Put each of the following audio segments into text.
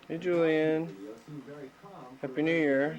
Hey Julian, Happy New Year.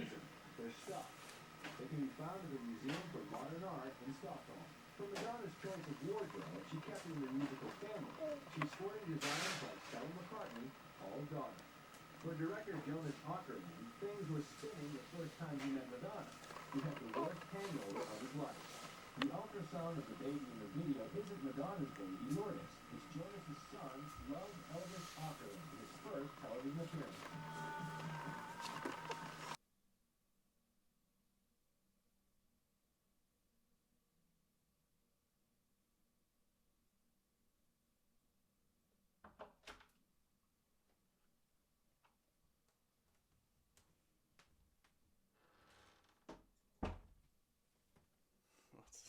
What's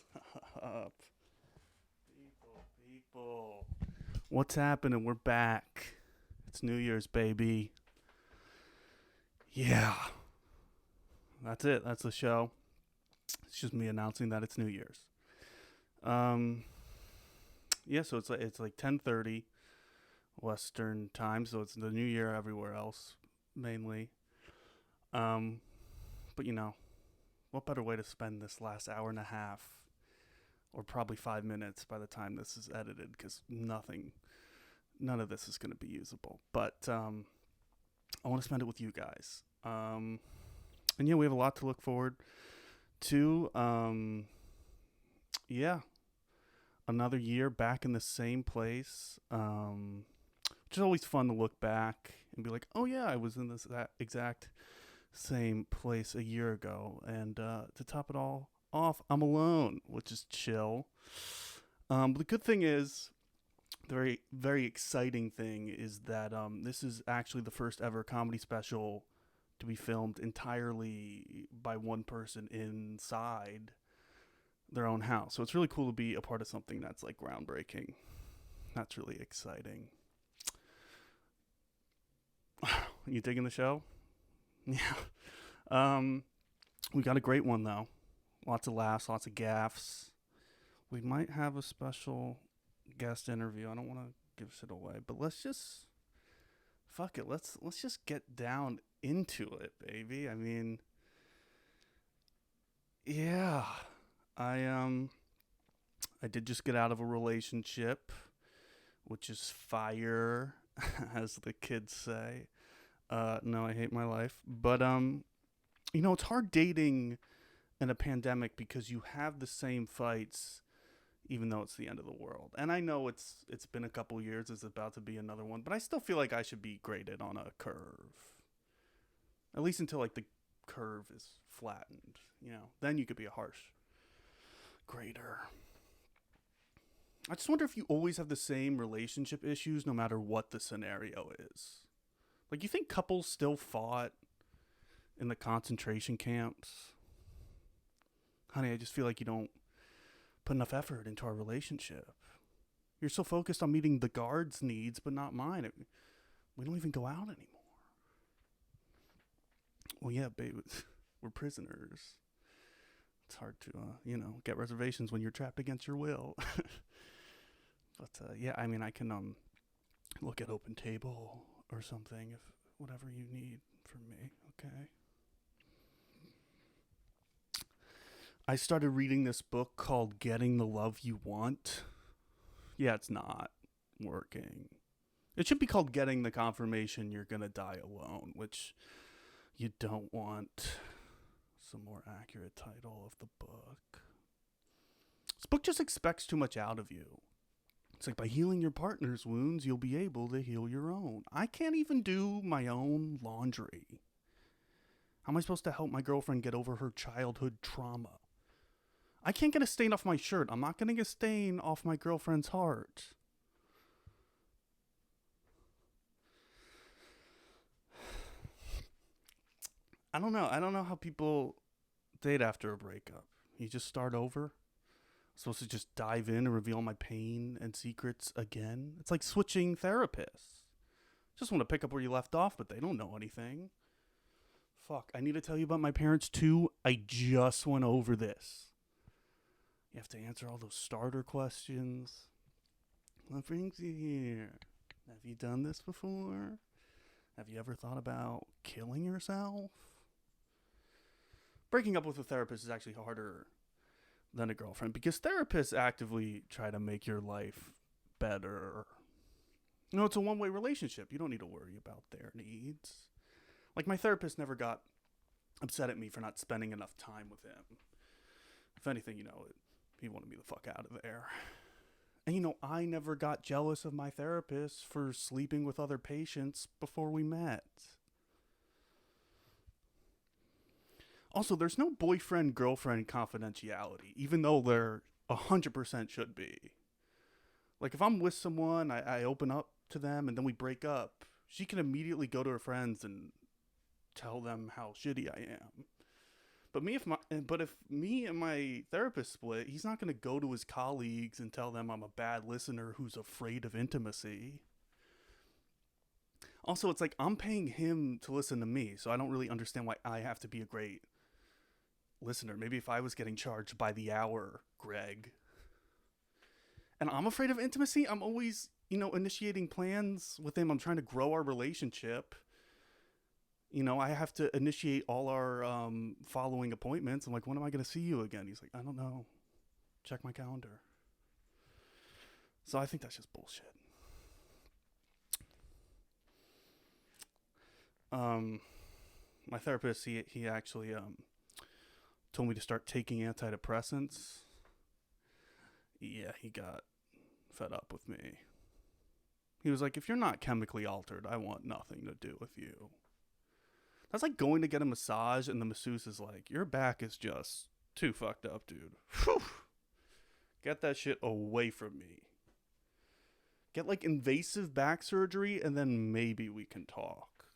up? People. What's happening? We're back. It's New Year's, baby. Yeah. That's it. That's the show. It's just me announcing that it's New Year's. Um yeah, so it's like 10:30 Western time, so it's the New Year everywhere else mainly. Um but what better way to spend this last hour and a half or probably 5 minutes by the time this is edited cuz none of this is going to be usable. But I want to spend it with you guys. And yeah, we have a lot to look forward to. Yeah, another year back in the same place. Which is always fun to look back and be like, oh yeah, I was in that exact same place a year ago. And to top it all off, I'm alone, which is chill. But the good thing is, the very very exciting thing is that this is actually the first ever comedy special to be filmed entirely by one person inside their own house. So it's really cool to be a part of something that's like groundbreaking. That's really exciting. You digging the show? Yeah. Um, we got a great one though. Lots of laughs, lots of gaffs. We might have a special guest interview. I don't want to give shit away, but let's just fuck it. Let's just get down into it, baby. I mean, yeah. I I did just get out of a relationship, which is fire, as the kids say. No, I hate my life, but it's hard dating in a pandemic because you have the same fights even though it's the end of the world. And I know it's been a couple years, it's about to be another one, but I still feel like I should be graded on a curve. At least until like the curve is flattened. Then you could be a harsh grader. I just wonder if you always have the same relationship issues no matter what the scenario is. Like, you think couples still fought in the concentration camps? Honey, I just feel like you don't put enough effort into our relationship. You're so focused on meeting the guards' needs, but not mine. We don't even go out anymore. Well, yeah, babe, we're prisoners. It's hard to, get reservations when you're trapped against your will. But yeah, I mean, I can look at Open Table or something if whatever you need from me. Okay. I started reading this book called Getting the Love You Want. Yeah, it's not working. It should be called Getting the Confirmation You're Gonna Die Alone, which you don't want. Some more accurate title of the book. This book just expects too much out of you. It's like, by healing your partner's wounds, you'll be able to heal your own. I can't even do my own laundry. How am I supposed to help my girlfriend get over her childhood trauma? I can't get a stain off my shirt. I'm not getting a stain off my girlfriend's heart. I don't know. I don't know how people date after a breakup. You just start over? I'm supposed to just dive in and reveal my pain and secrets again? It's like switching therapists. Just want to pick up where you left off, but they don't know anything. Fuck, I need to tell you about my parents too. I just went over this. You have to answer all those starter questions. What brings you here? Have you done this before? Have you ever thought about killing yourself? Breaking up with a therapist is actually harder than a girlfriend because therapists actively try to make your life better. It's a one-way relationship. You don't need to worry about their needs. Like, my therapist never got upset at me for not spending enough time with him. If anything, he wanted me the fuck out of there. And, I never got jealous of my therapist for sleeping with other patients before we met. Also, there's no boyfriend-girlfriend confidentiality, even though there 100% should be. Like, if I'm with someone, I open up to them, and then we break up, she can immediately go to her friends and tell them how shitty I am. But if me and my therapist split, he's not going to go to his colleagues and tell them I'm a bad listener who's afraid of intimacy. Also, it's like I'm paying him to listen to me, so I don't really understand why I have to be a great listener. Maybe if I was getting charged by the hour, Greg. And I'm afraid of intimacy. I'm always, initiating plans with him. I'm trying to grow our relationship. I have to initiate all our following appointments. I'm like, when am I going to see you again? He's like, I don't know. Check my calendar. So I think that's just bullshit. My therapist, he actually told me to start taking antidepressants. Yeah, he got fed up with me. He was like, if you're not chemically altered, I want nothing to do with you. That's like going to get a massage and the masseuse is like, your back is just too fucked up, dude. Whew. Get that shit away from me. Get like invasive back surgery and then maybe we can talk.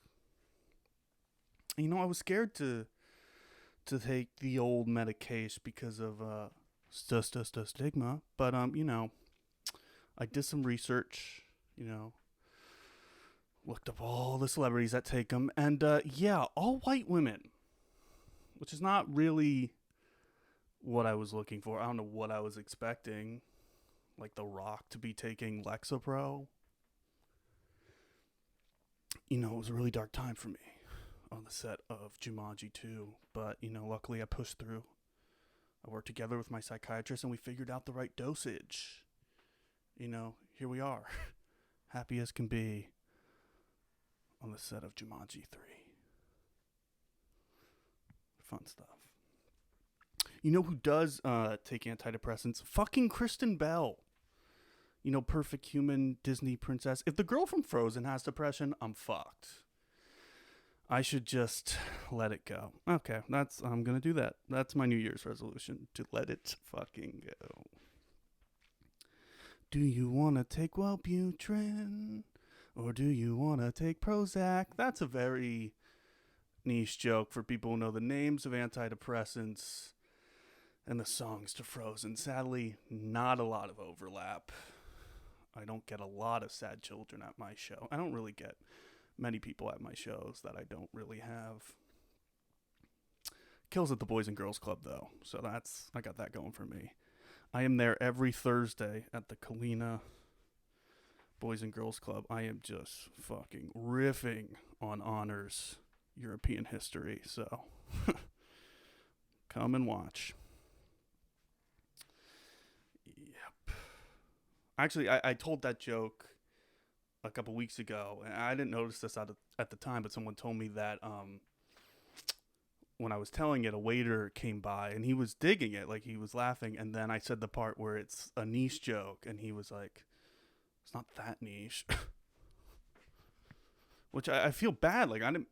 I was scared to take the old medication because of stigma. But, I did some research, looked up all the celebrities that take them. And, all white women, which is not really what I was looking for. I don't know what I was expecting. Like The Rock to be taking Lexapro. It was a really dark time for me on the set of Jumanji 2. But, luckily I pushed through. I worked together with my psychiatrist and we figured out the right dosage. Here we are. Happy as can be on the set of Jumanji 3. Fun stuff. Who does take antidepressants? Fucking Kristen Bell. Perfect human Disney princess. If the girl from Frozen has depression, I'm fucked. I should just let it go. Okay, I'm gonna do that. That's my New Year's resolution, to let it fucking go. Do you wanna take Wellbutrin? Or do you wanna take Prozac? That's a very niche joke for people who know the names of antidepressants and the songs to Frozen. Sadly, not a lot of overlap. I don't get a lot of sad children at my show. I don't really get many people at my shows that I don't really have. Kills at the Boys and Girls Club, though. So I got that going for me. I am there every Thursday at the Kalina Boys and Girls Club. I am just fucking riffing on Honor's European history. So come and watch. Yep. Actually, I told that joke a couple weeks ago, and I didn't notice this at the time, but someone told me that when I was telling it, a waiter came by and he was digging it, like he was laughing, and then I said the part where it's a niche joke and he was like, it's not that niche. Which I feel bad, like I didn't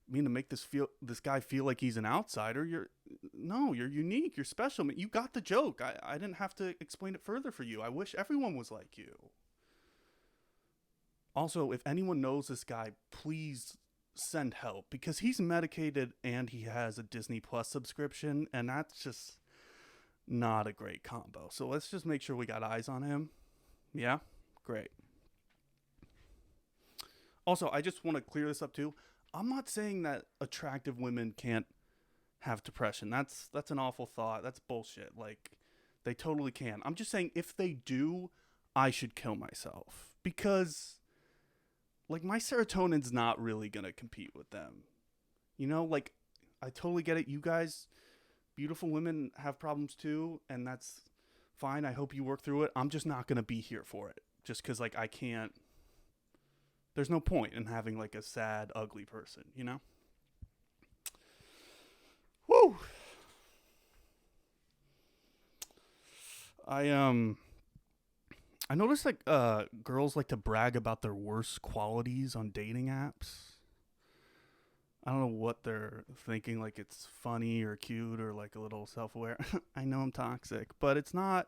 mean to make this guy feel like he's an outsider. You're unique, you're special. You got the joke. I didn't have to explain it further for you. I wish everyone was like you. Also, if anyone knows this guy, please send help, because he's medicated and he has a Disney Plus subscription, and that's just not a great combo. So let's just make sure we got eyes on him. Yeah? Great. Also, I just want to clear this up too. I'm not saying that attractive women can't have depression. That's an awful thought. That's bullshit. Like, they totally can. I'm just saying if they do, I should kill myself. Because like, my serotonin's not really going to compete with them. You know, like, I totally get it. You guys, beautiful women, have problems too, and that's fine. I hope you work through it. I'm just not going to be here for it. Just because, like, I can't. There's no point in having, like, a sad, ugly person, you know? Woo! I noticed, like, girls like to brag about their worst qualities on dating apps. I don't know what they're thinking, like it's funny or cute or like a little self-aware. I know I'm toxic, but it's not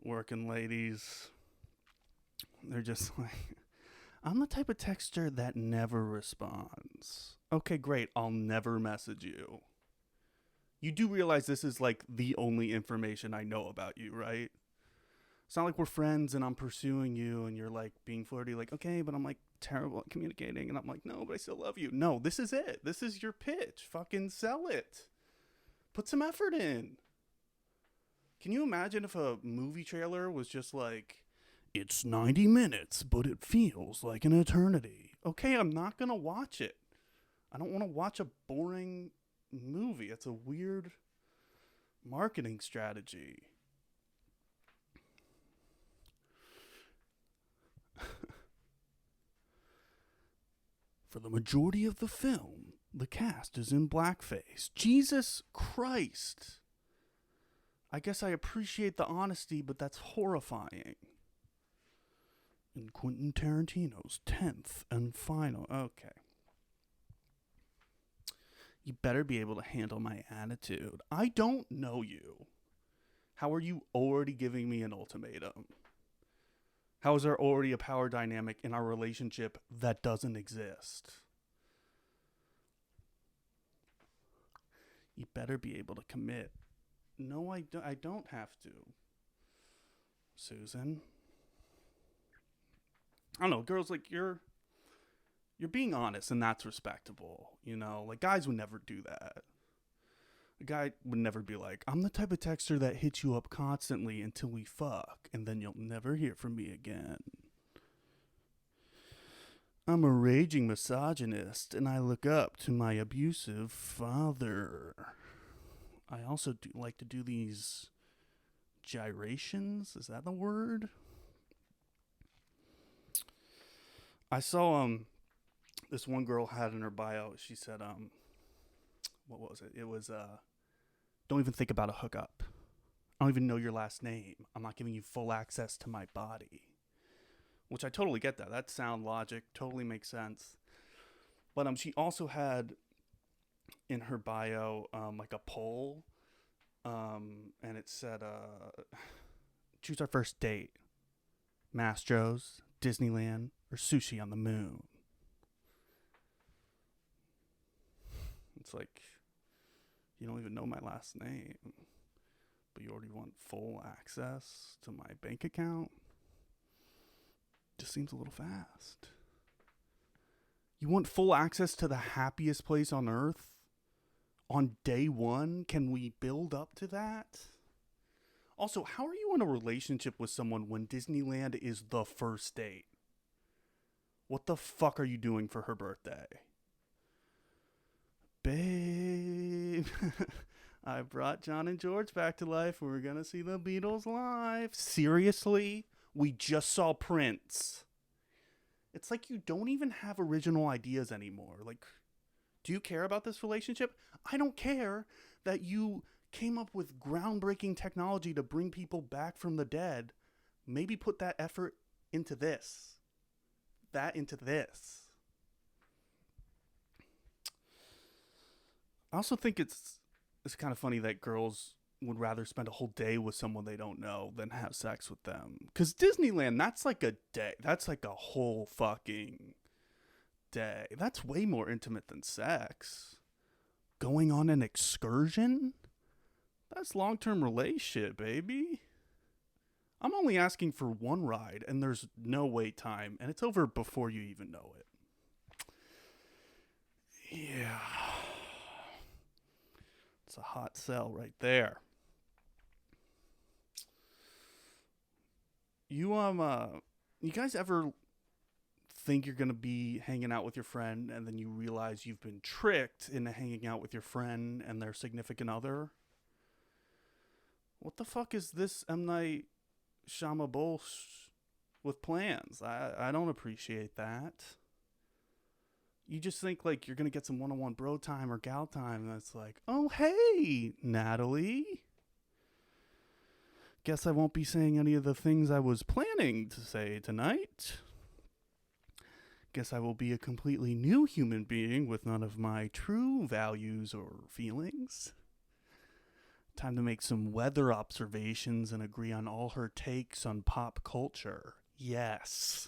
working, ladies. They're just like, I'm the type of texter that never responds. Okay, great. I'll never message you. You do realize this is like the only information I know about you, right? It's not like we're friends and I'm pursuing you and you're like being flirty, like, okay, but I'm like terrible at communicating. And I'm like, no, but I still love you. No, this is it. This is your pitch. Fucking sell it. Put some effort in. Can you imagine if a movie trailer was just like, it's 90 minutes, but it feels like an eternity? Okay, I'm not going to watch it. I don't want to watch a boring movie. It's a weird marketing strategy. For the majority of the film, the cast is in blackface. Jesus Christ. I guess I appreciate the honesty, but that's horrifying. In Quentin Tarantino's 10th and final. Okay. You better be able to handle my attitude. I don't know you. How are you already giving me an ultimatum? How is there already a power dynamic in our relationship that doesn't exist? You better be able to commit. No, I don't have to. Susan. I don't know, girls, like, you're being honest, and that's respectable. You know, like, guys would never do that. A guy would never be like, I'm the type of texter that hits you up constantly until we fuck, and then you'll never hear from me again. I'm a raging misogynist, and I look up to my abusive father. I also do like to do these gyrations. Is that the word? I saw this one girl had in her bio. She said what was it? It was don't even think about a hookup. I don't even know your last name. I'm not giving you full access to my body. Which I totally get that. That sound logic totally makes sense. But she also had in her bio like a poll, and it said choose our first date: Mastro's, Disneyland, or sushi on the moon. It's like, you don't even know my last name, but you already want full access to my bank account? Just seems a little fast. You want full access to the happiest place on earth? On day one? Can we build up to that? Also, how are you in a relationship with someone when Disneyland is the first date? What the fuck are you doing for her birthday? Babe, I brought John and George back to life. We're gonna see the Beatles live. Seriously? We just saw Prince. It's like you don't even have original ideas anymore. Like, do you care about this relationship? I don't care that you came up with groundbreaking technology to bring people back from the dead. Maybe put that effort into this. That into this. I also think it's kind of funny that girls would rather spend a whole day with someone they don't know than have sex with them. Because Disneyland, that's like a day. That's like a whole fucking day. That's way more intimate than sex. Going on an excursion? That's long-term relationship, baby. I'm only asking for one ride, and there's no wait time, and it's over before you even know it. Yeah. It's a hot sell right there. You guys ever think you're going to be hanging out with your friend, and then you realize you've been tricked into hanging out with your friend and their significant other. What the fuck is this M. Night Shyamalan with plans? I don't appreciate that. You just think like you're going to get some one-on-one bro time or gal time, and it's like, oh, hey, Natalie. Guess I won't be saying any of the things I was planning to say tonight. Guess I will be a completely new human being with none of my true values or feelings. Time to make some weather observations and agree on all her takes on pop culture. Yes.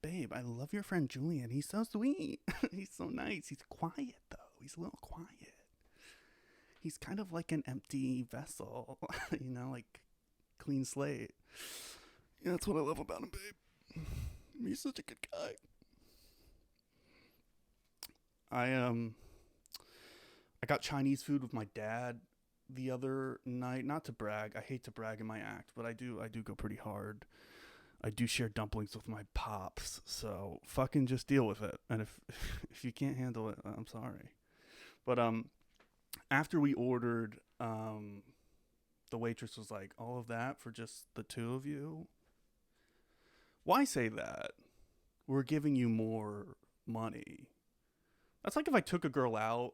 Babe, I love your friend Julian. He's so sweet. He's so nice. He's quiet, though. He's a little quiet. He's kind of like an empty vessel, like clean slate. Yeah, that's what I love about him, babe. He's such a good guy. I got Chinese food with my dad the other night. Not to brag. I hate to brag in my act, but I do go pretty hard. I do share dumplings with my pops, so fucking just deal with it. And if you can't handle it, I'm sorry. But after we ordered, the waitress was like, all of that for just the two of you? Why say that? We're giving you more money. That's like if I took a girl out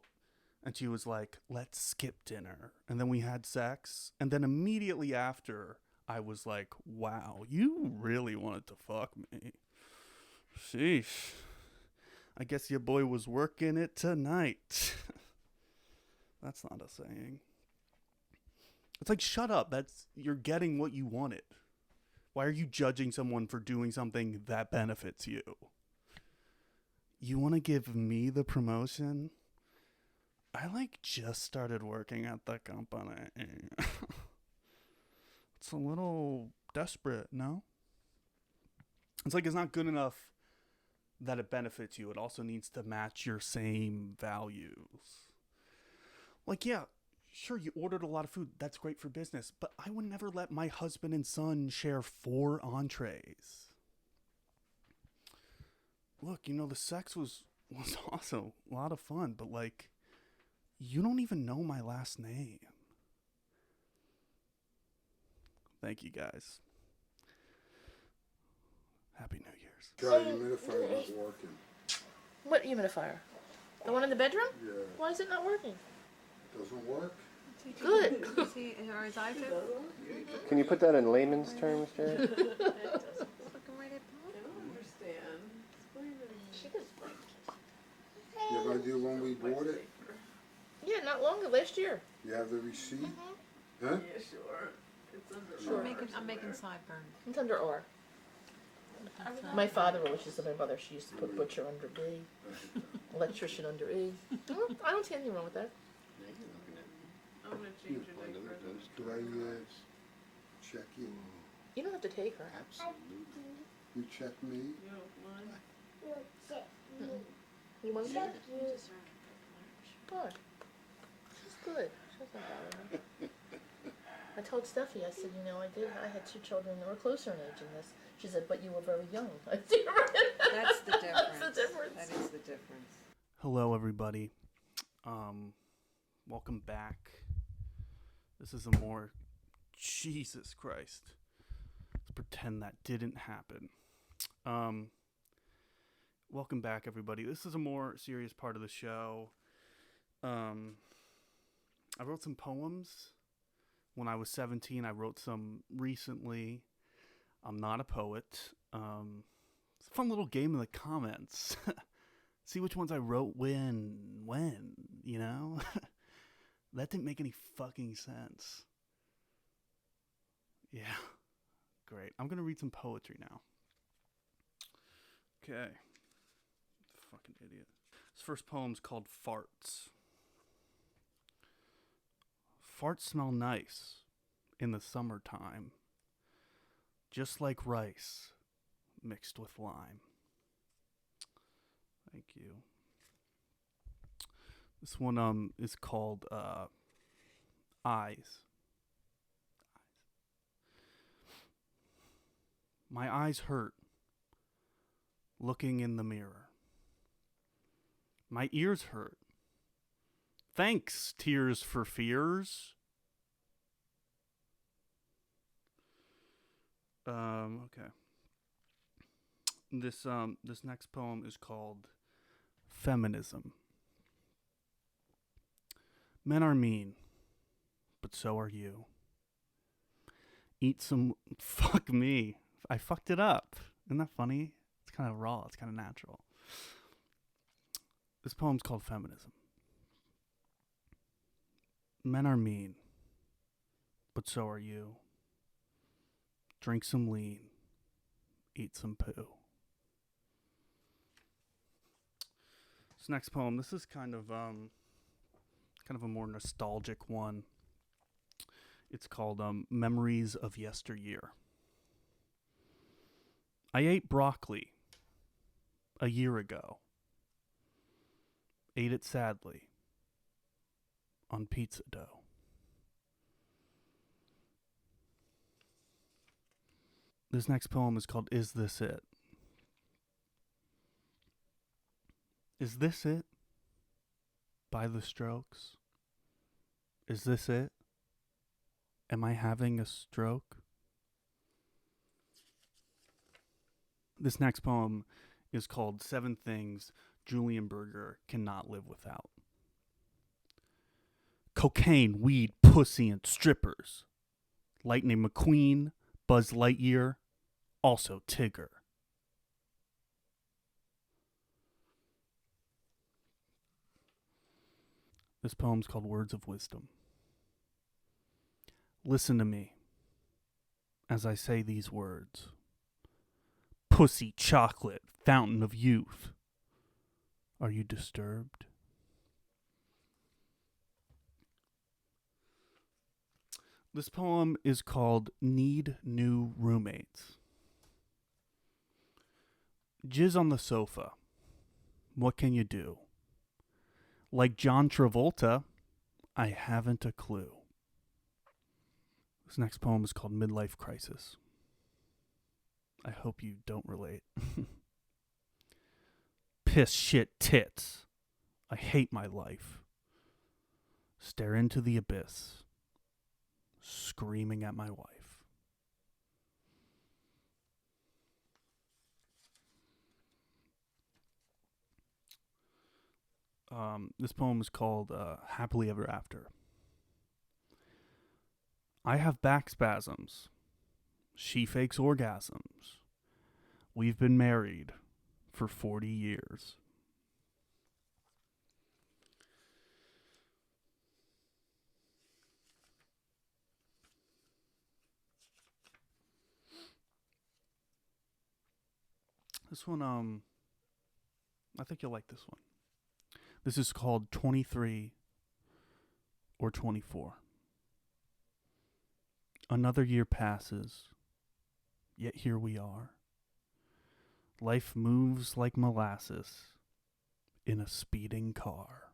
and she was like, let's skip dinner. And then we had sex. And then immediately after, I was like, wow, you really wanted to fuck me. Sheesh. I guess your boy was working it tonight. That's not a saying. It's like, shut up. You're getting what you wanted. Why are you judging someone for doing something that benefits you? You want to give me the promotion? I just started working at the company. It's a little desperate, no? It's like it's not good enough that it benefits you. It also needs to match your same values. Like, yeah, sure, you ordered a lot of food. That's great for business. But I would never let my husband and son share 4 entrees. Look, the sex was awesome. A lot of fun. But, you don't even know my last name. Thank you, guys. Happy New Year's. Try the humidifier not working. What humidifier? The one in the bedroom? Yeah. Why is it not working? Doesn't work? Good. Are his eyes open? Can you put that in layman's terms, Jared? Looking right at You have idea when we bought it? Yeah, not long ago, last year. You have the receipt? Huh? Yeah, sure. It's under Sure. I'm making sideburn. It's under R. My father, which is my mother, she used to put butcher under B, electrician under E. I don't see anything wrong with that. I'm gonna change your diaper. Could I check you? You don't have to take her. You check me? You don't mind? You want that? What? She's good. She doesn't bother me. I told Steffi, I said, I had 2 children that were closer in age than this. She said, but you were very young. I said, That's the difference. That's the difference. That is the difference. Hello, everybody. Welcome back. This is a more... Jesus Christ. Let's pretend that didn't happen. Welcome back, everybody. This is a more serious part of the show. I wrote some poems when I was 17. I wrote some recently. I'm not a poet. It's a fun little game in the comments. See which ones I wrote when, That didn't make any fucking sense. Yeah. Great. I'm going to read some poetry now. Okay. Fucking idiot. This first poem's called Farts. Farts smell nice in the summertime, just like rice mixed with lime. Thank you. This one is called Eyes. My eyes hurt looking in the mirror. My ears hurt. Thanks, Tears for Fears. Okay. This next poem is called Feminism. Men are mean, but so are you. Eat some... Fuck me. I fucked it up. Isn't that funny? It's kind of raw. It's kind of natural. This poem's called Feminism. Men are mean, but so are you. Drink some lean. Eat some poo. This next poem, this is kind of a more nostalgic one. It's called Memories of Yesteryear. I ate broccoli a year ago. Ate it sadly on pizza dough. This next poem is called Is This It? Is this it? By the Strokes. Is this it? Am I having a stroke? This next poem is called 7 Things Julian Berger Cannot Live Without. Cocaine, weed, pussy, and strippers. Lightning McQueen, Buzz Lightyear, also Tigger. This poem's called Words of Wisdom. Listen to me as I say these words. Pussy, chocolate, fountain of youth. Are you disturbed? This poem is called Need New Roommates. Jizz on the sofa. What can you do? Like John Travolta, I haven't a clue. This next poem is called Midlife Crisis. I hope you don't relate. Piss, shit, tits. I hate my life. Stare into the abyss. Screaming at my wife. This poem is called Happily Ever After. I have back spasms. She fakes orgasms. We've been married for 40 years. This one, I think you'll like this one. This is called 23 or 24. Another year passes, yet here we are. Life moves like molasses in a speeding car.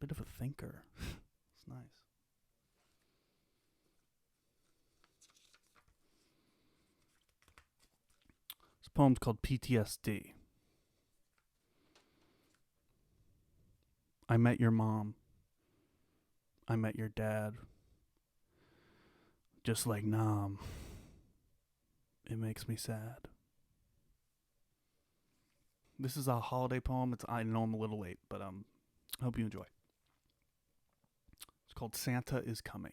Bit of a thinker. It's nice. This poem's called PTSD. I met your mom. I met your dad. Just like Nam. It makes me sad. This is a holiday poem. I know I'm a little late, but I hope you enjoy. It's called Santa is Coming.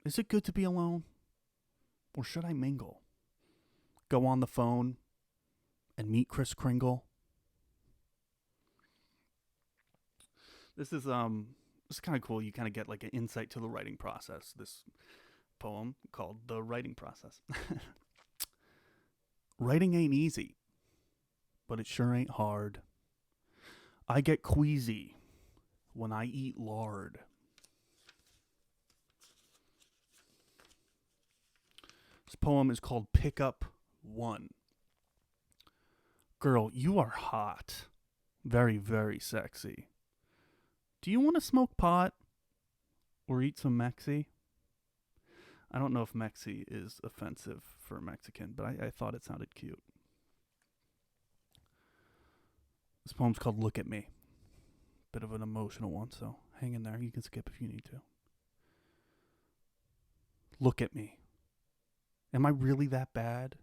Is it good to be alone? Or should I mingle? Go on the phone and meet Kris Kringle? This is kind of cool. You kind of get like an insight to the writing process. This poem called The Writing Process. Writing ain't easy, but it sure ain't hard. I get queasy when I eat lard. This poem is called Pickup 1. Girl, you are hot. Very, very sexy. Do you want to smoke pot or eat some Mexi? I don't know if Mexi is offensive for a Mexican, but I thought it sounded cute. This poem's called Look at Me. Bit of an emotional one, so hang in there. You can skip if you need to. Look at me. Am I really that bad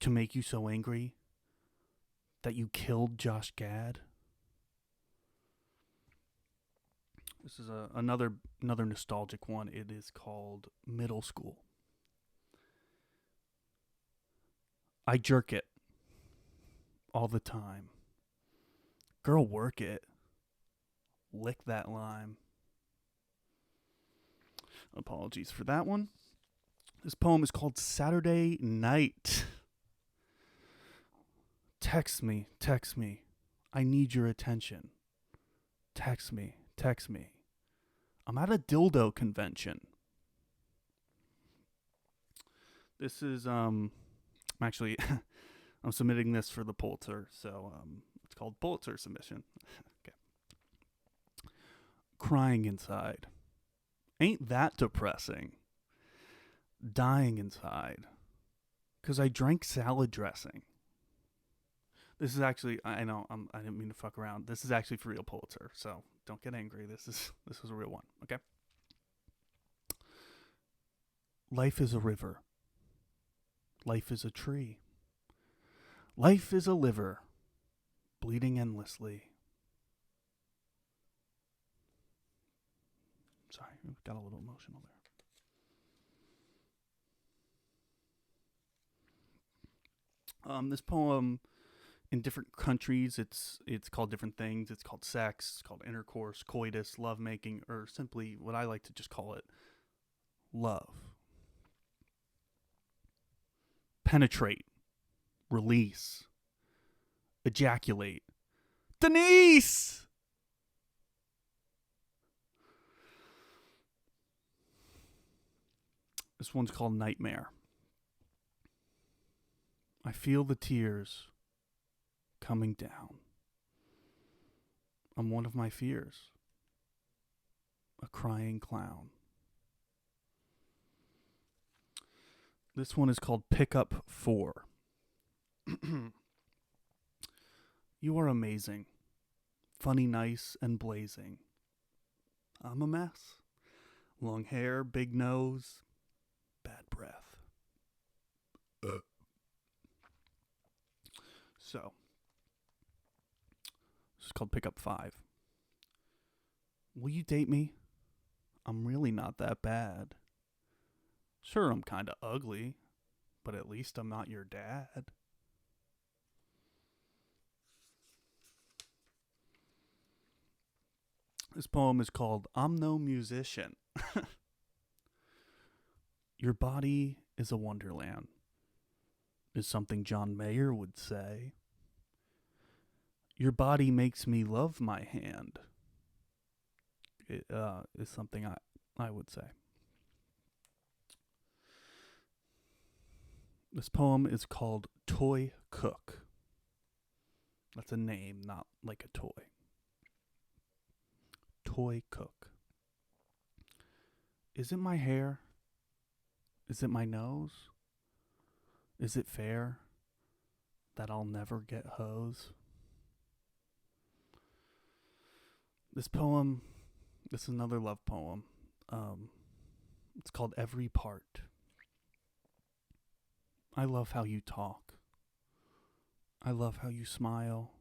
to make you so angry that you killed Josh Gad? This is another nostalgic one. It is called Middle School. I jerk it all the time. Girl, work it. Lick that lime. Apologies for that one. This poem is called Saturday Night. Text me. I need your attention. Text me. I'm at a dildo convention. This is, actually, I'm submitting this for the Pulitzer, so, it's called Pulitzer submission. Okay. Crying inside. Ain't that depressing? Dying inside. 'Cause I drank salad dressing. This is actually, I know, I didn't mean to fuck around. This is actually for real Pulitzer, so don't get angry. This is a real one, okay? Life is a river. Life is a tree. Life is a liver, bleeding endlessly. Sorry, got a little emotional there. This poem, in different countries, it's called different things. It's called sex, it's called intercourse, coitus, lovemaking, or simply what I like to just call it, love. Penetrate, release, ejaculate. Denise! This one's called Nightmare. I feel the tears coming down. I'm one of my fears. A crying clown. This one is called Pickup 4. You are amazing. Funny, nice, and blazing. I'm a mess. Long hair, big nose, bad breath. So, this is called Pickup 5. Will you date me? I'm really not that bad. Sure, I'm kinda ugly, but at least I'm not your dad. This poem is called I'm No Musician. Your body is a wonderland, is something John Mayer would say. Your body makes me love my hand. It is something I would say. This poem is called Toy Cook. That's a name, not like a toy. Toy Cook. Is it my hair? Is it my nose? Is it fair that I'll never get hose? This poem, this is another love poem. It's called Every Part. I love how you talk. I love how you smile.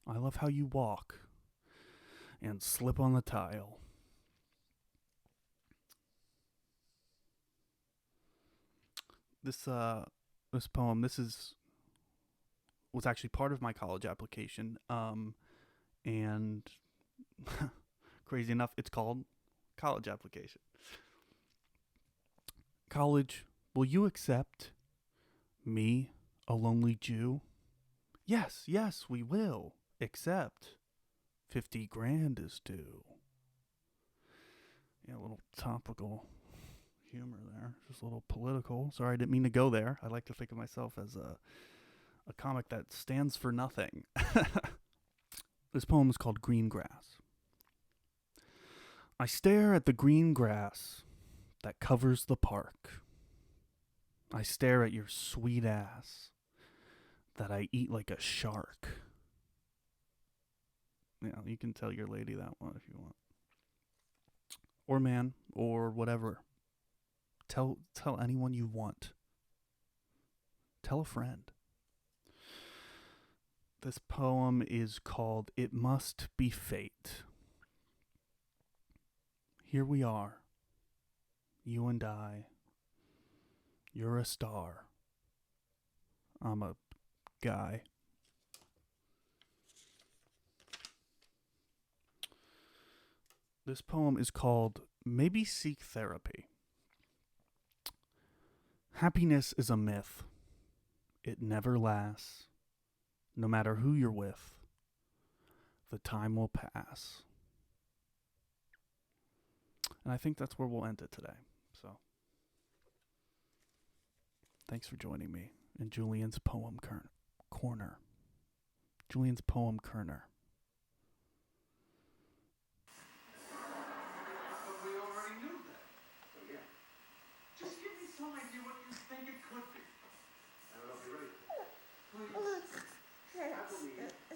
I love how you walk and slip on the tile. This poem, was actually part of my college application, and crazy enough, it's called College Application. College, will you accept me, a lonely Jew? Yes, we will, except 50 grand is due. Yeah, a little topical humor there, just a little political. Sorry, I didn't mean to go there. I like to think of myself as a comic that stands for nothing. This poem is called Green Grass. I stare at the green grass, that covers the park. I stare at your sweet ass that I eat like a shark. Yeah, you can tell your lady that one if you want. Or man, or whatever. Tell anyone you want. Tell a friend. This poem is called It Must Be Fate. Here we are. You and I. You're a star. I'm a guy. This poem is called Maybe Seek Therapy. Happiness is a myth. It never lasts. No matter who you're with, the time will pass. And I think that's where we'll end it today. So, thanks for joining me in Julian's Poem Corner. Julian's Poem Corner. But we already knew that. So yeah. Just give me some idea what you think it could be. I don't know if you're ready. Please. I believe that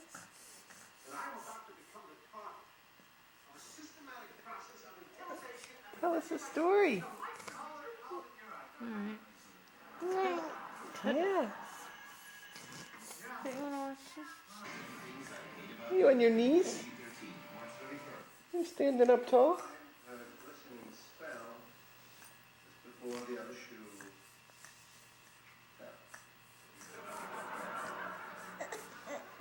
I'm about to become the product of a systematic process of intimidation and Tell us a story. Yeah. You on your knees? You standing up tall? a glistening spell just before the other shoe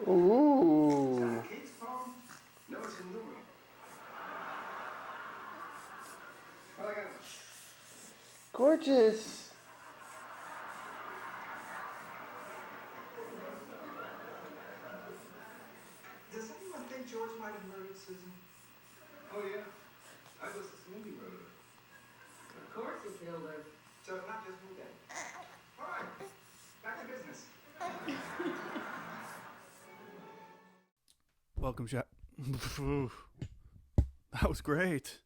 fell. Ooh. Kate's poem? No, it's innumerable. But I got it. Gorgeous. Does anyone think George might have murdered Susan? Oh, yeah. I was the smoothie murderer. Of course he killed her. So it's not just me then. All right. Back to business. Welcome, chat. That was great.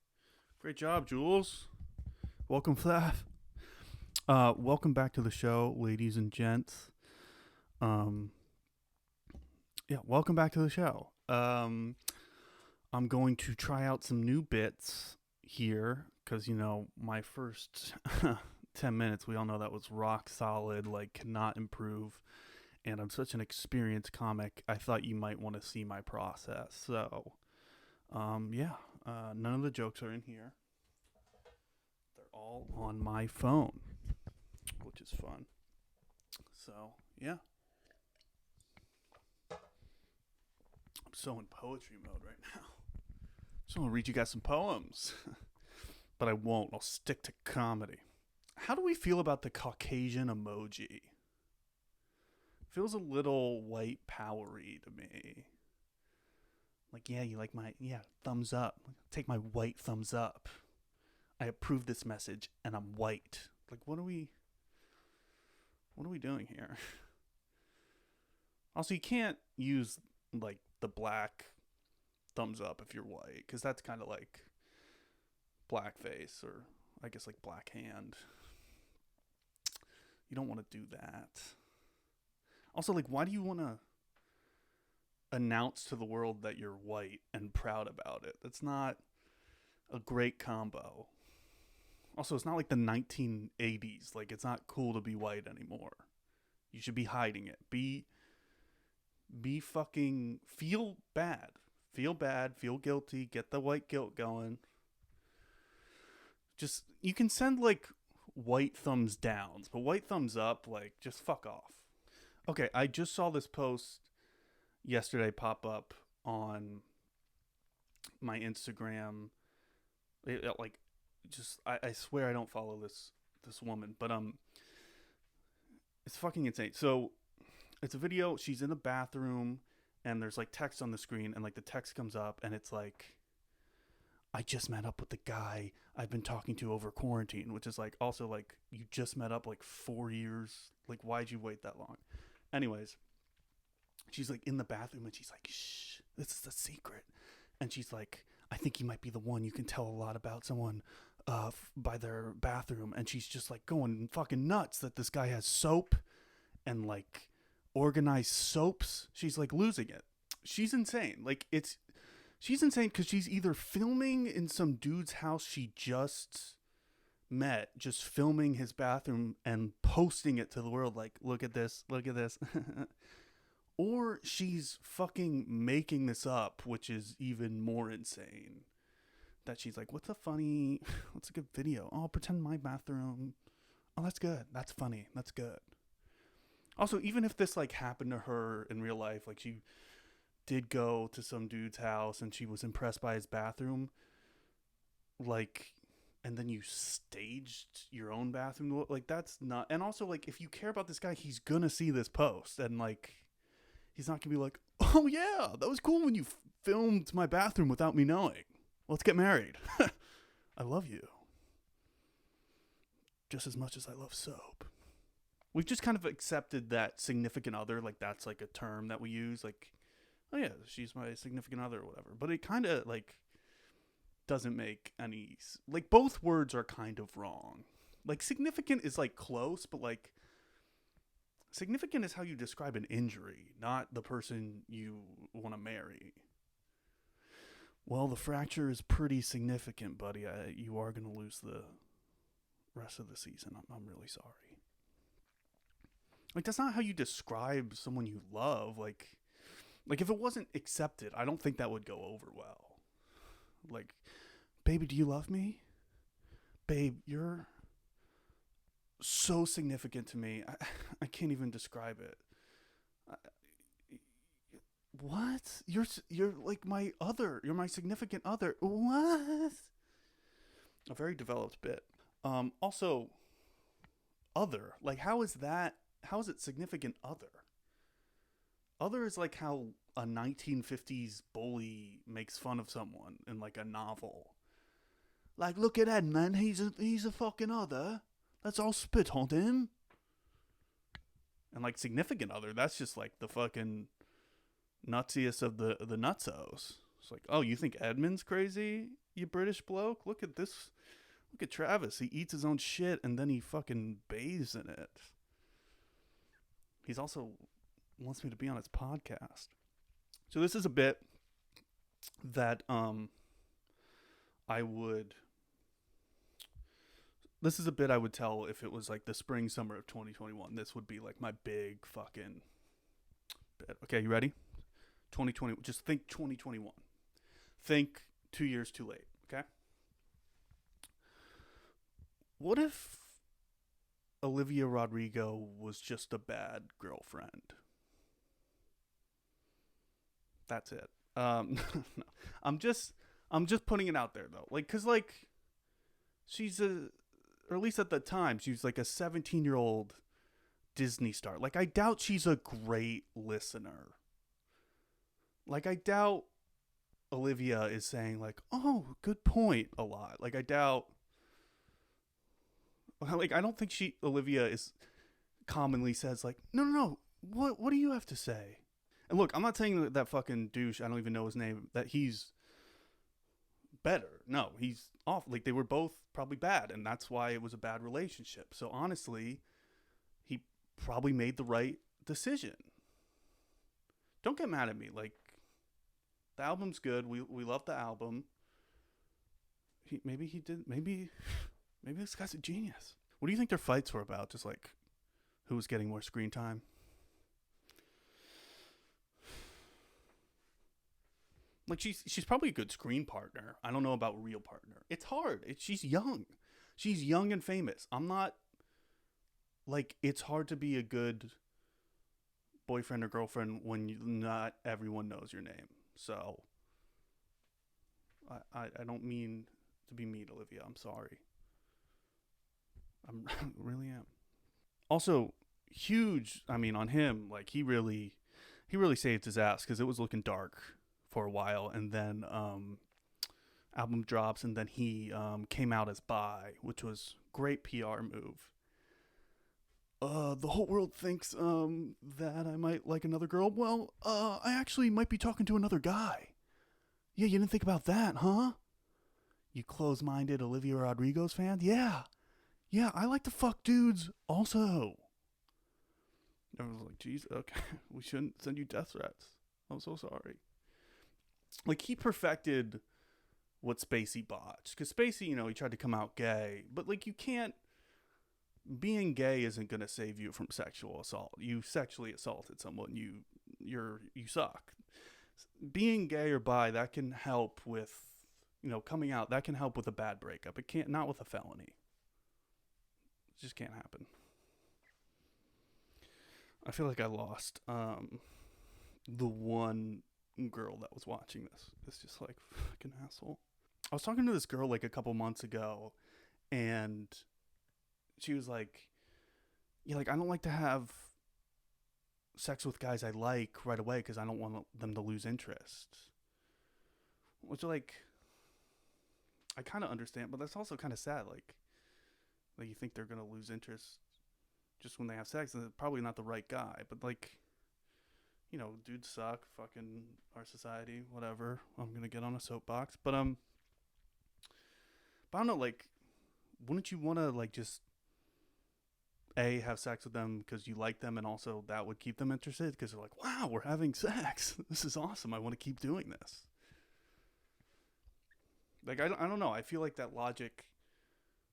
Great job, Jules. Welcome, Flav. Welcome back to the show, ladies and gents. Welcome back to the show. I'm going to try out some new bits here because, my first 10 minutes, we all know that was rock solid, like cannot improve. And I'm such an experienced comic, I thought you might want to see my process. So, none of the jokes are in here. They're all on my phone, which is fun. So, yeah. I'm so in poetry mode right now. Just want to read you guys some poems. But I won't. I'll stick to comedy. How do we feel about the Caucasian emoji? Feels a little white powery to me. Like, yeah, you like my, thumbs up. Take my white thumbs up. I approve this message and I'm white. Like, what are we doing here? Also, you can't use, like, the black thumbs up if you're white, because that's kind of like blackface, or I guess like black hand. You don't want to do that. Also, like, why do you want to announce to the world that you're white and proud about it? That's not a great combo. Also, it's not like the 1980s. Like, it's not cool to be white anymore. You should be hiding it. Be fucking, feel bad. Feel bad, feel guilty, get the white guilt going. Just, you can send, like, white thumbs downs, but white thumbs up, like, just fuck off. Okay, I just saw this post yesterday pop up on my Instagram. I swear I don't follow this woman, but it's fucking insane. So it's a video. She's in the bathroom, and there's like text on the screen, and like the text comes up, and it's like, I just met up with the guy I've been talking to over quarantine, which is like also like, you just met up like 4 years. Like, why'd you wait that long? Anyways, she's like in the bathroom, and she's like, shh, this is a secret. And she's like, I think he might be the one. You can tell a lot about someone by their bathroom, and she's just like going fucking nuts that this guy has soap and like organized soaps. She's like losing it. She's insane. She's insane because she's either filming in some dude's house she just met, just filming his bathroom and posting it to the world like, look at this, or she's fucking making this up, which is even more insane. That she's like, what's a good video? Oh, pretend my bathroom. Oh, that's good. That's funny. That's good. Also, even if this like happened to her in real life, like she did go to some dude's house and she was impressed by his bathroom, like, and then you staged your own bathroom, like that's not. And also, like, if you care about this guy, he's gonna see this post, and like, he's not gonna be like, oh yeah, that was cool when you filmed my bathroom without me knowing. Let's get married. I love you just as much as I love soap. We've just kind of accepted that significant other, like that's like a term that we use, like, oh yeah, she's my significant other or whatever. But it kind of like doesn't make any, like both words are kind of wrong. Like significant is like close, but like significant is how you describe an injury, not the person you want to marry. Well, the fracture is pretty significant, buddy. You are going to lose the rest of the season. I'm really sorry. Like, that's not how you describe someone you love. Like if it wasn't accepted, I don't think that would go over well. Like, baby, do you love me? Babe, you're so significant to me. I can't even describe it. What? You're like my other. You're my significant other. What? A very developed bit. Also, other. Like, how is that? How is it significant other? Other is like how a 1950s bully makes fun of someone in like a novel. Like, look at Ed, man. He's a fucking other. Let's all spit on him. And like significant other, that's just like the fucking nutsiest of the nutsos. It's like, oh, you think Edmund's crazy, you British bloke? Look at this. Look at Travis. He eats his own shit and then he fucking bathes in it. He's also wants me to be on his podcast. So this is a bit that I would tell if it was like the spring summer of 2021. This would be like my big fucking bit. Okay, you ready? 2020. Just think 2021. Think 2 years too late. Okay. What if Olivia Rodrigo was just a bad girlfriend? That's it. No. I'm just putting it out there though. Like, cause like she's or at least at the time, she was like a 17-year-old Disney star. Like, I doubt she's a great listener. Like, I doubt Olivia is saying like, oh, good point a lot. Like, I doubt, like, I don't think Olivia is commonly says like, no, what do you have to say? And look, I'm not saying that fucking douche, I don't even know his name, that he's better. No, he's off. Like, they were both probably bad, and that's why it was a bad relationship. So honestly, he probably made the right decision. Don't get mad at me. Like, the album's good. We love the album. Maybe this guy's a genius. What do you think their fights were about? Just like who was getting more screen time? Like, she's probably a good screen partner. I don't know about real partner. It's hard. She's young. She's young and famous. I'm not, like, it's hard to be a good boyfriend or girlfriend when not everyone knows your name. So, I don't mean to be mean, Olivia. I'm sorry. I really am. Also, huge, I mean, on him, like, he really saved his ass because it was looking dark for a while, and then album drops, and then he came out as bi, which was great PR move. The whole world thinks that I might like another girl. Well, I actually might be talking to another guy. Yeah, you didn't think about that, huh? you close-minded Olivia Rodrigo's fan? Yeah, I like to fuck dudes also. Everyone's like, geez, okay, we shouldn't send you death threats. I'm so sorry. Like, he perfected what Spacey botched. Because Spacey, he tried to come out gay. But, like, you can't... Being gay isn't going to save you from sexual assault. You sexually assaulted someone. You suck. Being gay or bi, that can help with... coming out, that can help with a bad breakup. It can't... Not with a felony. It just can't happen. I feel like I lost the one girl that was watching this. It's just like, fucking asshole. I was talking to this girl like a couple months ago, and she was like, yeah, like, I don't like to have sex with guys I like right away because I don't want them to lose interest. Which, like, I kind of understand, but that's also kind of sad. Like you think they're going to lose interest just when they have sex, and it's probably not the right guy. But, like, dudes suck, fucking our society, whatever. I'm gonna get on a soapbox, but I don't know. Like, wouldn't you want to, like, just have sex with them because you like them, and also that would keep them interested because they're like, wow, we're having sex. This is awesome. I want to keep doing this. Like, I don't know. I feel like that logic.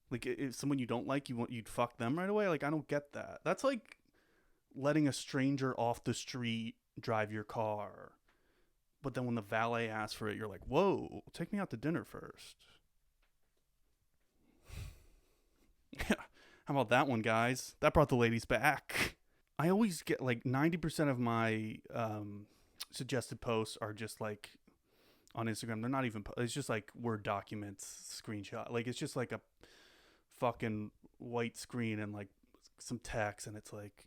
Like, if someone you don't like, you'd fuck them right away. Like, I don't get that. That's like letting a stranger off the street drive your car, but then when the valet asks for it, you're like, whoa, take me out to dinner first. Yeah, how about that one, guys? That brought the ladies back. I always get, like, 90% of my suggested posts are just, like, on Instagram. They're not even, it's just like Word documents screenshot. Like, it's just like a fucking white screen and, like, some text, and it's like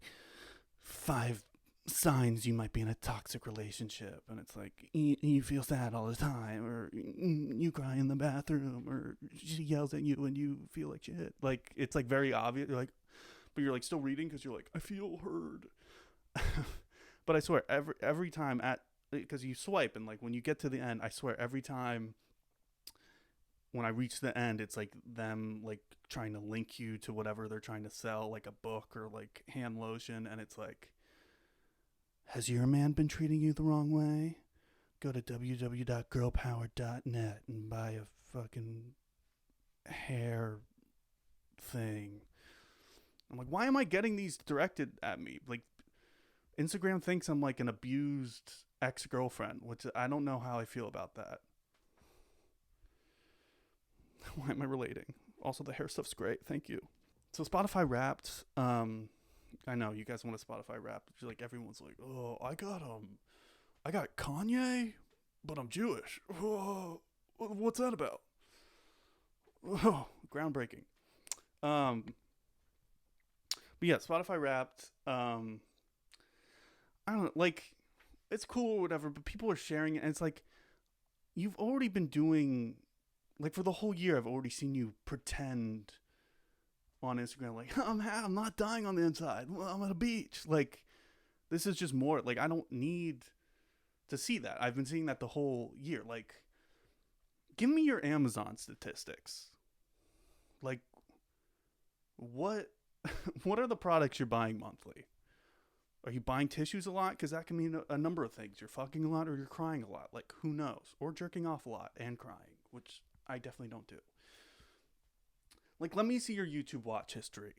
5 signs you might be in a toxic relationship, and it's like, you feel sad all the time, or you cry in the bathroom, or she yells at you and you feel like shit. Like, it's like very obvious. You're like, but you're like still reading because you're like, I feel heard. But I swear, every time because you swipe, and like when you get to the end, I swear every time when I reach the end, it's like them like trying to link you to whatever they're trying to sell, like a book or like hand lotion, and it's like, has your man been treating you the wrong way? Go to www.girlpower.net and buy a fucking hair thing. I'm like, why am I getting these directed at me? Like, Instagram thinks I'm like an abused ex-girlfriend, which I don't know how I feel about that. Why am I relating? Also, the hair stuff's great. Thank you. So Spotify Wrapped, I know you guys want a Spotify Wrapped. Like, everyone's like, oh, I got Kanye, but I'm Jewish. Oh, what's that about? Oh, groundbreaking. But yeah, Spotify Wrapped. I don't know, like, it's cool or whatever, but people are sharing it, and it's like, you've already been doing, like, for the whole year, I've already seen you pretend on Instagram, like, I'm not dying on the inside. Well, I'm at a beach. Like, this is just more, like, I don't need to see that. I've been seeing that the whole year. Like, give me your Amazon statistics. Like, what are the products you're buying monthly? Are you buying tissues a lot? Because that can mean a number of things. You're fucking a lot, or you're crying a lot. Like, who knows? Or jerking off a lot and crying, which I definitely don't do. Like, let me see your YouTube watch history.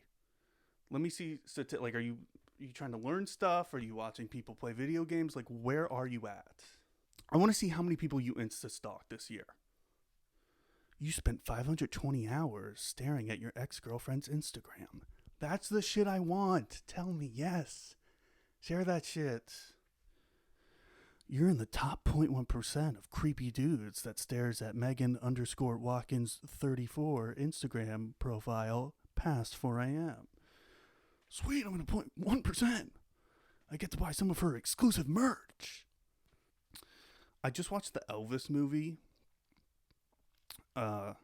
Let me see, like, are you trying to learn stuff? Are you watching people play video games? Like, where are you at? I want to see how many people you Insta-stalked this year. You spent 520 hours staring at your ex-girlfriend's Instagram. That's the shit I want. Tell me yes. Share that shit. You're in the top 0.1% of creepy dudes that stares at Megan_Watkins 34 Instagram profile past 4 a.m. Sweet, I'm in the 0.1%. I get to buy some of her exclusive merch. I just watched the Elvis movie. What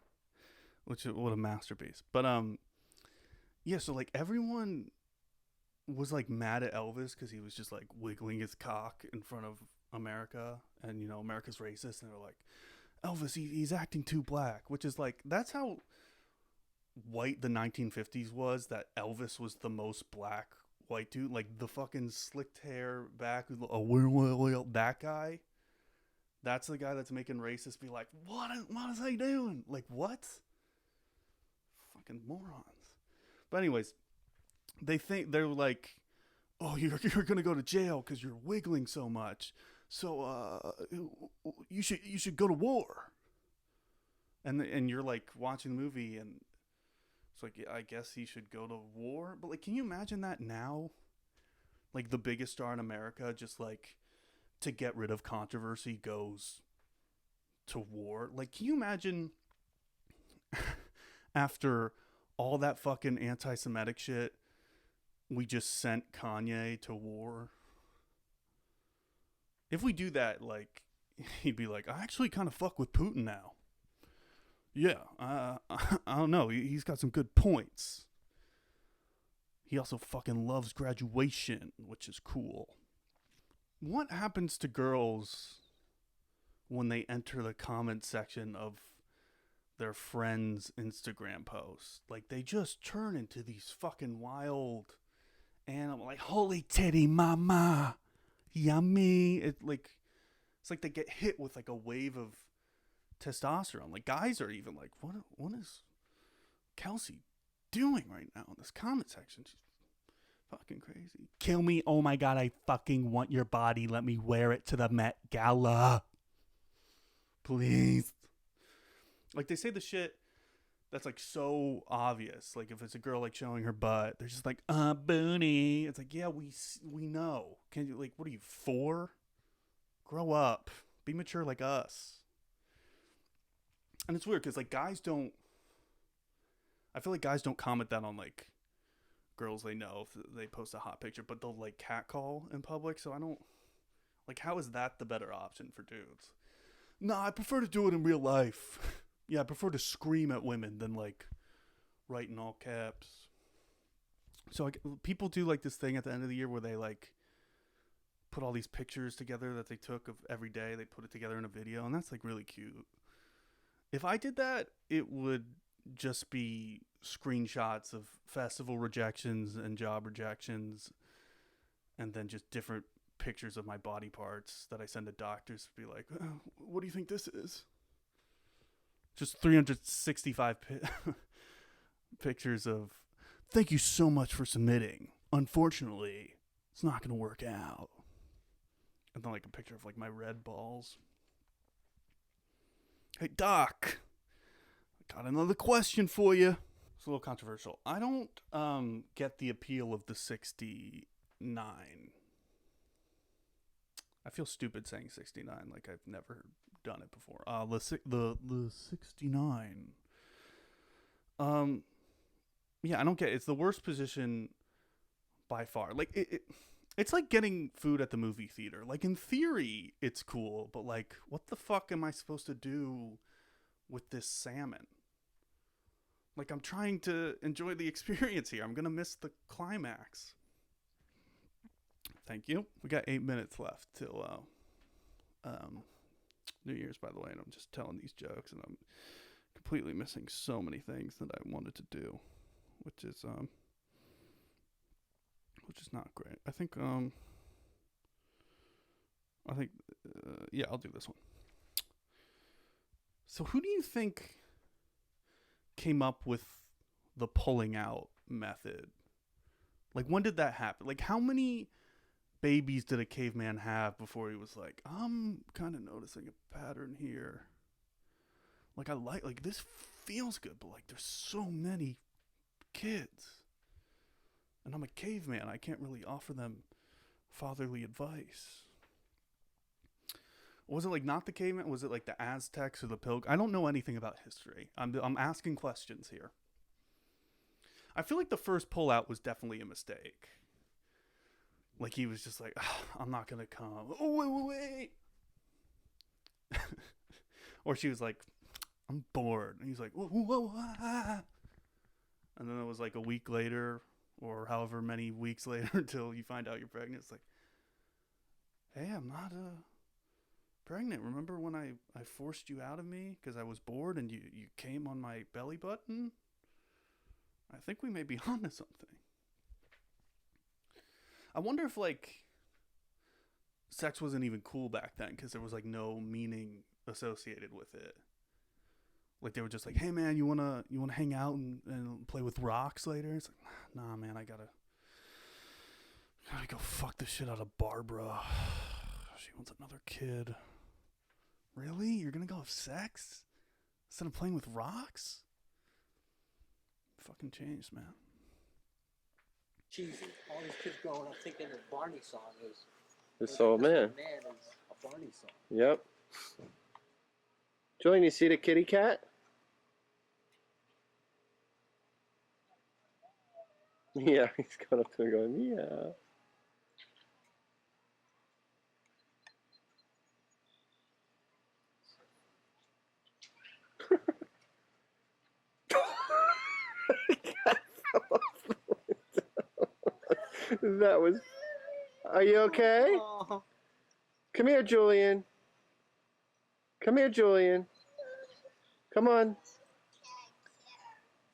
a masterpiece. But yeah, so like everyone was like mad at Elvis because he was just like wiggling his cock in front of America, and America's racist, and they're like, Elvis, he's acting too black, which is like, that's how white the 1950s was, that Elvis was the most black white dude. Like, the fucking slicked hair back, that guy. That's the guy that's making racists be like, what is he doing? Like, what? Fucking morons. But anyways, they're like, oh, you're gonna go to jail because you're wiggling so much. So you should go to war. And you're like watching the movie, and it's like, yeah, I guess he should go to war. But like, can you imagine that now? Like, the biggest star in America, just like, to get rid of controversy, goes to war. Like, can you imagine after all that fucking anti-Semitic shit, we just sent Kanye to war? If we do that, like, he'd be like, I actually kind of fuck with Putin now. Yeah, I don't know. He's got some good points. He also fucking loves graduation, which is cool. What happens to girls when they enter the comment section of their friends' Instagram posts? Like, they just turn into these fucking wild animals. Like, holy titty mama, yummy. It's like they get hit with like a wave of testosterone. Like, guys are even like, what is Kelsey doing right now in this comment section? She's fucking crazy. Kill me. Oh my God, I fucking want your body. Let me wear it to the Met Gala. Please. Like, they say the shit that's like so obvious. Like, if it's a girl like showing her butt, they're just like, booty. It's like, yeah, we know. Can you, like, what are you, 4? Grow up. Be mature like us. And it's weird because, like, I feel like guys don't comment that on, like, girls they know if they post a hot picture, but they'll, like, catcall in public. So I don't, like, how is that the better option for dudes? Nah, I prefer to do it in real life. Yeah, I prefer to scream at women than, like, write in all caps. So, like, people do, like, this thing at the end of the year where they, like, put all these pictures together that they took of every day. They put it together in a video, and that's, like, really cute. If I did that, it would just be screenshots of festival rejections and job rejections, and then just different pictures of my body parts that I send to doctors to be like, oh, what do you think this is? Just 365 pictures of, thank you so much for submitting. Unfortunately, it's not going to work out. And then, like, a picture of, like, my red balls. Hey, Doc, I got another question for you. It's a little controversial. I don't get the appeal of the 69. I feel stupid saying 69, like I've never done it before. The 69. Yeah, I don't get it. It's the worst position by far. Like, it's like getting food at the movie theater. Like, in theory, it's cool, but, like, what the fuck am I supposed to do with this salmon? Like, I'm trying to enjoy the experience here. I'm gonna miss the climax. Thank you. We got 8 minutes left till New Year's, by the way, and I'm just telling these jokes, and I'm completely missing so many things that I wanted to do, which is not great. I think yeah, I'll do this one. So, who do you think came up with the pulling out method? Like, when did that happen? Like, how many babies did a caveman have before he was like, I'm kind of noticing a pattern here. Like, I like this feels good, but, like, there's so many kids. And I'm a caveman. I can't really offer them fatherly advice. Was it, like, not the caveman? Was it, like, the Aztecs or the Pilgrims? I don't know anything about history. I'm asking questions here. I feel like the first pullout was definitely a mistake. Like, he was just like, I'm not going to come. Oh, wait. Or she was like, I'm bored. And he's like, whoa. And then it was like a week later, or however many weeks later until you find out you're pregnant. It's like, hey, I'm pregnant. Remember when I forced you out of me because I was bored and you came on my belly button? I think we may be onto something. I wonder if, like, sex wasn't even cool back then because there was, like, no meaning associated with it. Like, they were just like, hey, man, you wanna hang out and play with rocks later? It's like, nah, man, I gotta go fuck the shit out of Barbara. She wants another kid. Really? You're gonna go have sex instead of playing with rocks? Fucking changed, man. Cheesy. All these kids growing up thinking the Barney song is This old man. Man is a Barney song. Yep. Julian, you see the kitty cat? Yeah, he's going up to her and going, meow. That was. Are you okay? Oh. Come here, Julian. Come here, Julian. Come on.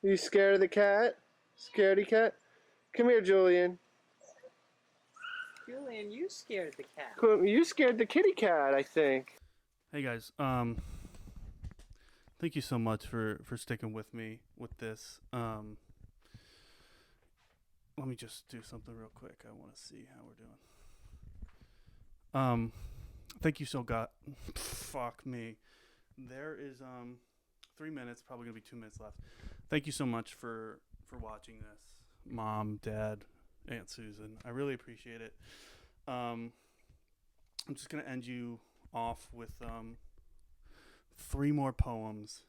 You scared of the cat? Scaredy cat? Come here, Julian. Julian, you scared the cat. You scared the kitty cat, I think. Hey guys, thank you so much for sticking with me with this. Let me just do something real quick. I want to see how we're doing. Thank you so fuck me. There is 3 minutes, probably gonna be 2 minutes left. Thank you so much for watching this, Mom, Dad, Aunt Susan. I really appreciate it. I'm just gonna end you off with 3 more poems.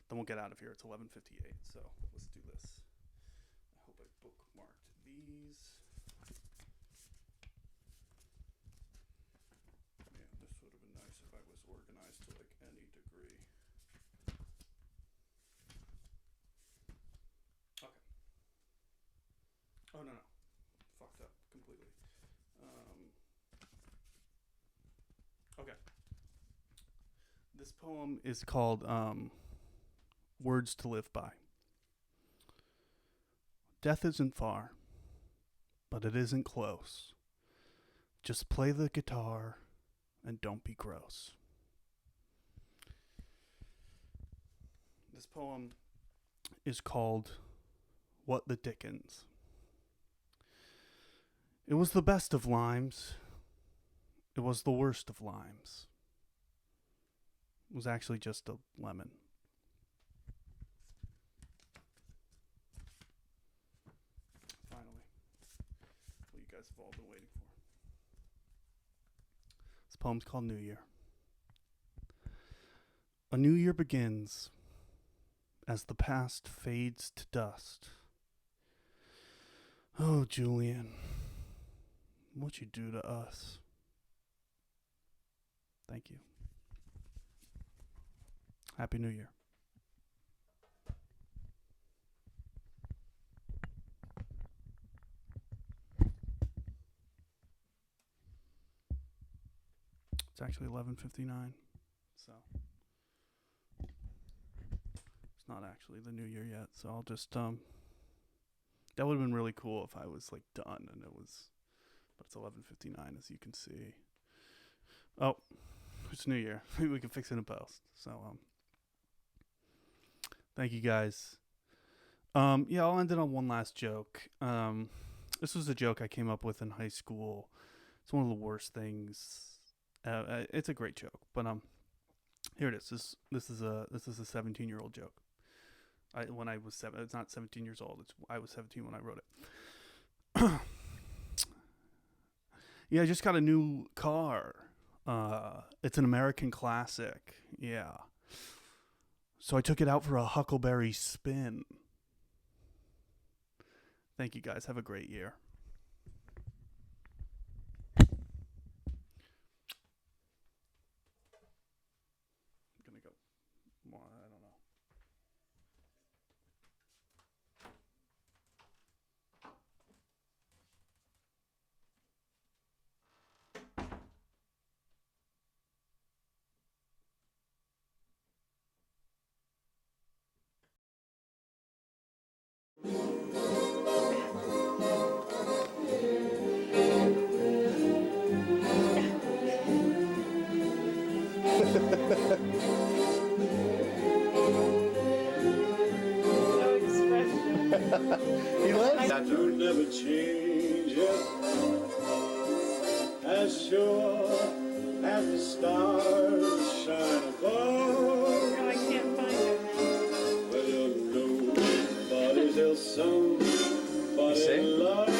Then we'll get out of here. It's 11:58, so let's do this. I hope I bookmarked these. Man, this would have been nice if I was organized to like any degree. Okay. Oh no, fucked up completely. Okay. This poem is called Words to Live By. Death isn't far, but it isn't close. Just play the guitar and don't be gross. This poem is called What the Dickens. It was the best of limes. It was the worst of limes. It was actually just a lemon. Finally. What you guys have all been waiting for. This poem's called New Year. A new year begins as the past fades to dust. Oh, Julian, what you do to us. Thank you. Happy New Year. It's actually 11:59, so it's not actually the New Year yet. So I'll just that would have been really cool if I was like done and it was, but it's 11:59 as you can see. Oh, it's New Year. Maybe we can fix it in post. So thank you guys. Yeah, I'll end it on one last joke. This was a joke I came up with in high school. It's one of the worst things. It's a great joke, but here it is. This is a 17-year-old joke. When I was 7, it's not 17 years old. I was 17 when I wrote it. Yeah, I just got a new car. It's an American classic. Yeah. So I took it out for a huckleberry spin. Thank you guys. Have a great year. I'm gonna go more. I don't know. No expression. He loves That will never change it. As sure as the stars shine above. No, I can't find it now. Well, nobody's else, somebody You see? loves